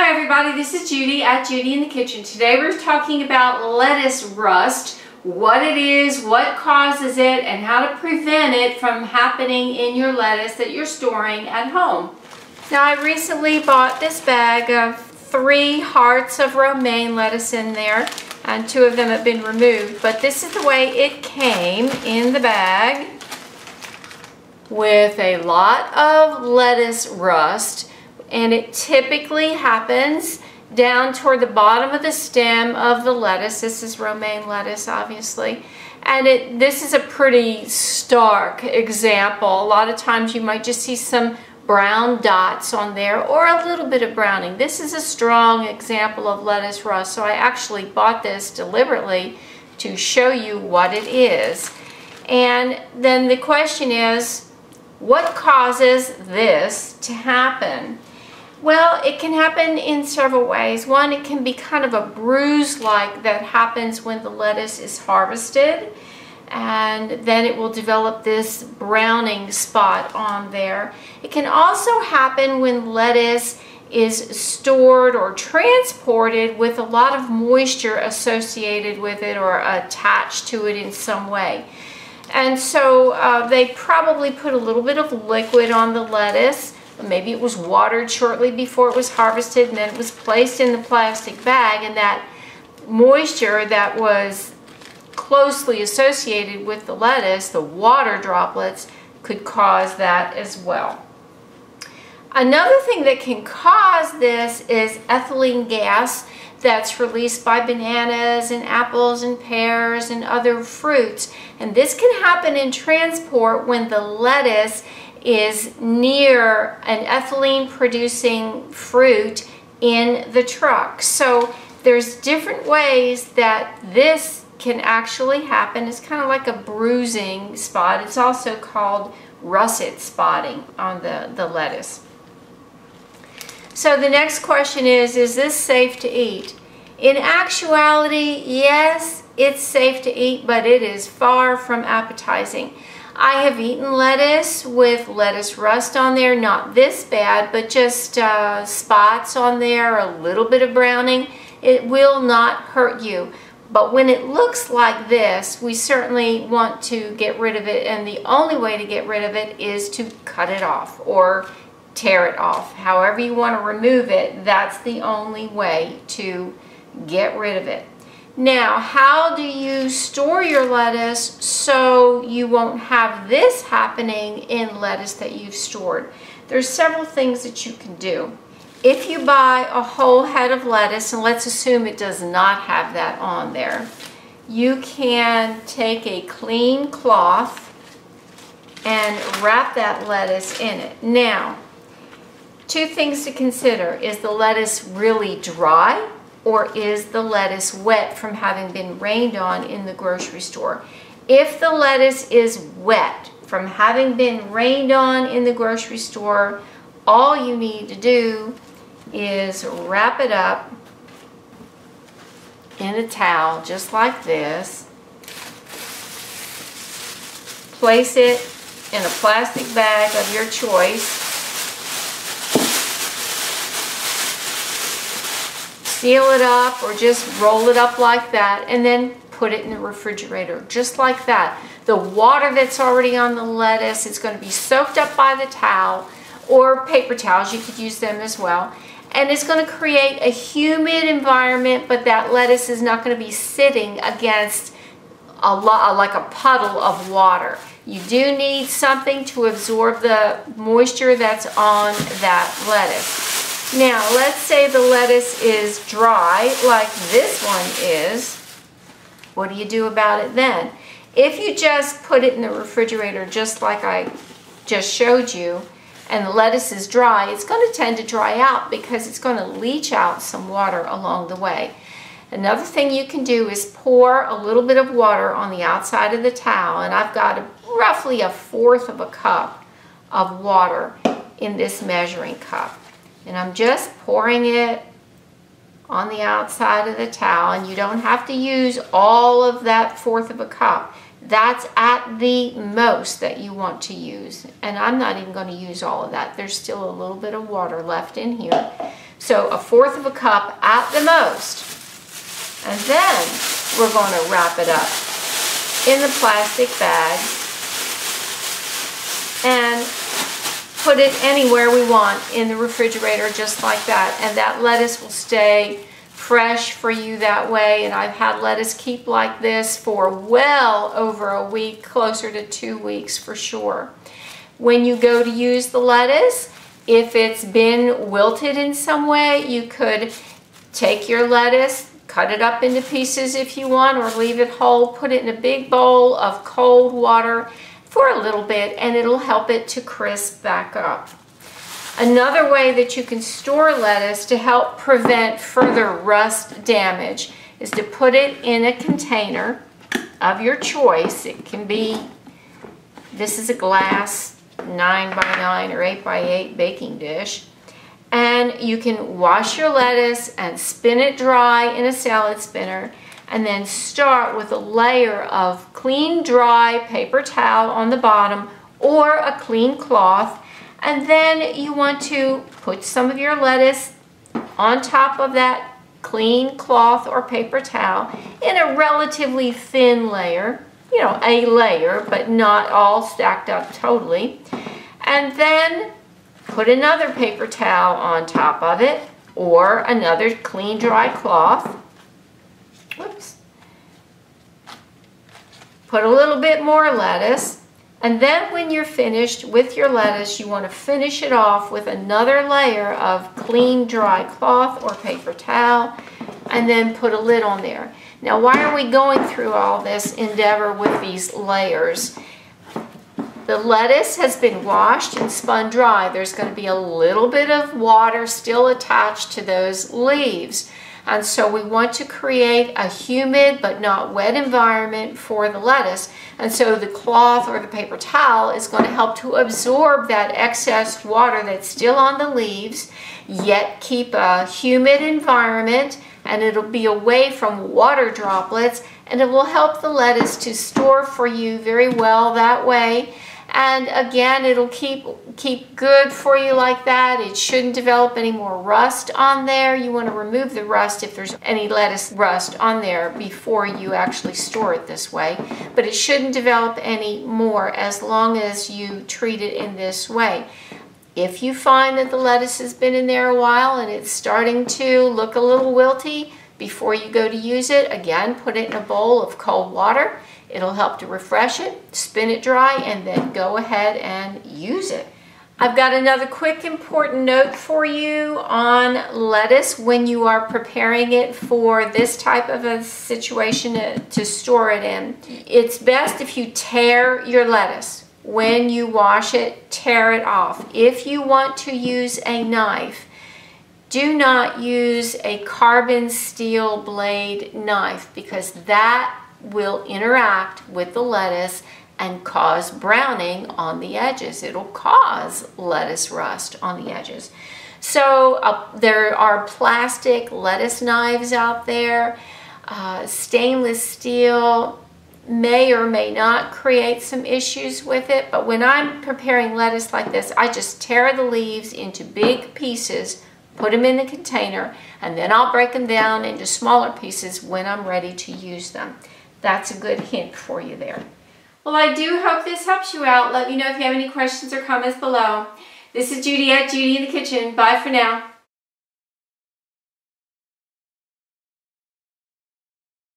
Hi everybody, this is Judy at Judy in the Kitchen. Today we're talking about lettuce rust, what it is, what causes it, and how to prevent it from happening in your lettuce that you're storing at home. Now I recently bought this bag of 3 hearts of romaine lettuce in there, and 2 of them have been removed, but this is the way it came in the bag with a lot of lettuce rust. And it typically happens down toward the bottom of the stem of the lettuce. This is romaine lettuce, obviously. And this is a pretty stark example. A lot of times you might just see some brown dots on there or a little bit of browning. This is a strong example of lettuce rust, so I actually bought this deliberately to show you what it is. And then the question is, what causes this to happen? Well, it can happen in several ways. One, it can be kind of a bruise-like that happens when the lettuce is harvested, and then it will develop this browning spot on there. It can also happen when lettuce is stored or transported with a lot of moisture associated with it or attached to it in some way. And so they probably put a little bit of liquid on the lettuce. Maybe it was watered shortly before it was harvested, and then it was placed in the plastic bag, and that moisture that was closely associated with the lettuce, the water droplets, could cause that as well. Another thing that can cause this is ethylene gas that's released by bananas and apples and pears and other fruits. And this can happen in transport when the lettuce is near an ethylene producing fruit in the truck. So there's different ways that this can actually happen. It's kind of like a bruising spot. It's also called russet spotting on the lettuce. So the next question is this safe to eat? In actuality, yes, it's safe to eat, but it is far from appetizing. I have eaten lettuce with lettuce rust on there, not this bad, but just spots on there, a little bit of browning. It will not hurt you. But when it looks like this, we certainly want to get rid of it, and the only way to get rid of it is to cut it off or tear it off. However you want to remove it, that's the only way to get rid of it. Now, how do you store your lettuce so you won't have this happening in lettuce that you've stored? There's several things that you can do. If you buy a whole head of lettuce, and let's assume it does not have that on there, you can take a clean cloth and wrap that lettuce in it. Now, 2 things to consider. Is the lettuce really dry? Or is the lettuce wet from having been rained on in the grocery store? If the lettuce is wet from having been rained on in the grocery store, all you need to do is wrap it up in a towel just like this. Place it in a plastic bag of your choice. Seal it up or just roll it up like that, and then put it in the refrigerator just like that. The water that's already on the lettuce is going to be soaked up by the towel, or paper towels, you could use them as well, and it's going to create a humid environment, but that lettuce is not going to be sitting against like a puddle of water. You do need something to absorb the moisture that's on that lettuce. Now, let's say the lettuce is dry, like this one is. What do you do about it then? If you just put it in the refrigerator, just like I just showed you, and the lettuce is dry, it's going to tend to dry out because it's going to leach out some water along the way. Another thing you can do is pour a little bit of water on the outside of the towel, and I've got roughly 1/4 of a cup of water in this measuring cup. And I'm just pouring it on the outside of the towel, and you don't have to use all of that 1/4 of a cup. That's at the most that you want to use. And I'm not even going to use all of that. There's still a little bit of water left in here. So 1/4 of a cup at the most. And then we're going to wrap it up in the plastic bag and put it anywhere we want in the refrigerator, just like that. And that lettuce will stay fresh for you that way. And I've had lettuce keep like this for well over a week, closer to 2 weeks for sure. When you go to use the lettuce, if it's been wilted in some way, you could take your lettuce, cut it up into pieces if you want, or leave it whole, put it in a big bowl of cold water for a little bit, and it'll help it to crisp back up. Another way that you can store lettuce to help prevent further rust damage is to put it in a container of your choice. It can be, this is a glass 9x9 or 8x8 baking dish. And you can wash your lettuce and spin it dry in a salad spinner, and then start with a layer of clean, dry paper towel on the bottom or a clean cloth. And then you want to put some of your lettuce on top of that clean cloth or paper towel in a relatively thin layer, you know, a layer, but not all stacked up totally. And then put another paper towel on top of it, or another clean, dry cloth. Whoops. Put a little bit more lettuce. And then when you're finished with your lettuce, you want to finish it off with another layer of clean, dry cloth or paper towel, and then put a lid on there. Now, why are we going through all this endeavor with these layers? The lettuce has been washed and spun dry. There's going to be a little bit of water still attached to those leaves. And so we want to create a humid but not wet environment for the lettuce. And so the cloth or the paper towel is going to help to absorb that excess water that's still on the leaves, yet keep a humid environment, and it'll be away from water droplets, and it will help the lettuce to store for you very well that way. And again, it'll keep good for you like that. It shouldn't develop any more rust on there. You want to remove the rust if there's any lettuce rust on there before you actually store it this way. But it shouldn't develop any more as long as you treat it in this way. If you find that the lettuce has been in there a while and it's starting to look a little wilty, before you go to use it, again, put it in a bowl of cold water. It'll help to refresh it, spin it dry, and then go ahead and use it. I've got another quick important note for you on lettuce when you are preparing it for this type of a situation to store it in. It's best if you tear your lettuce. When you wash it, tear it off. If you want to use a knife, do not use a carbon steel blade knife, because that will interact with the lettuce and cause browning on the edges. It'll cause lettuce rust on the edges. So there are plastic lettuce knives out there. Stainless steel may or may not create some issues with it, but when I'm preparing lettuce like this, I just tear the leaves into big pieces, put them in the container, and then I'll break them down into smaller pieces when I'm ready to use them. That's a good hint for you there. Well, I do hope this helps you out. Let me know if you have any questions or comments below. This is Judi at Judi in the Kitchen. Bye for now.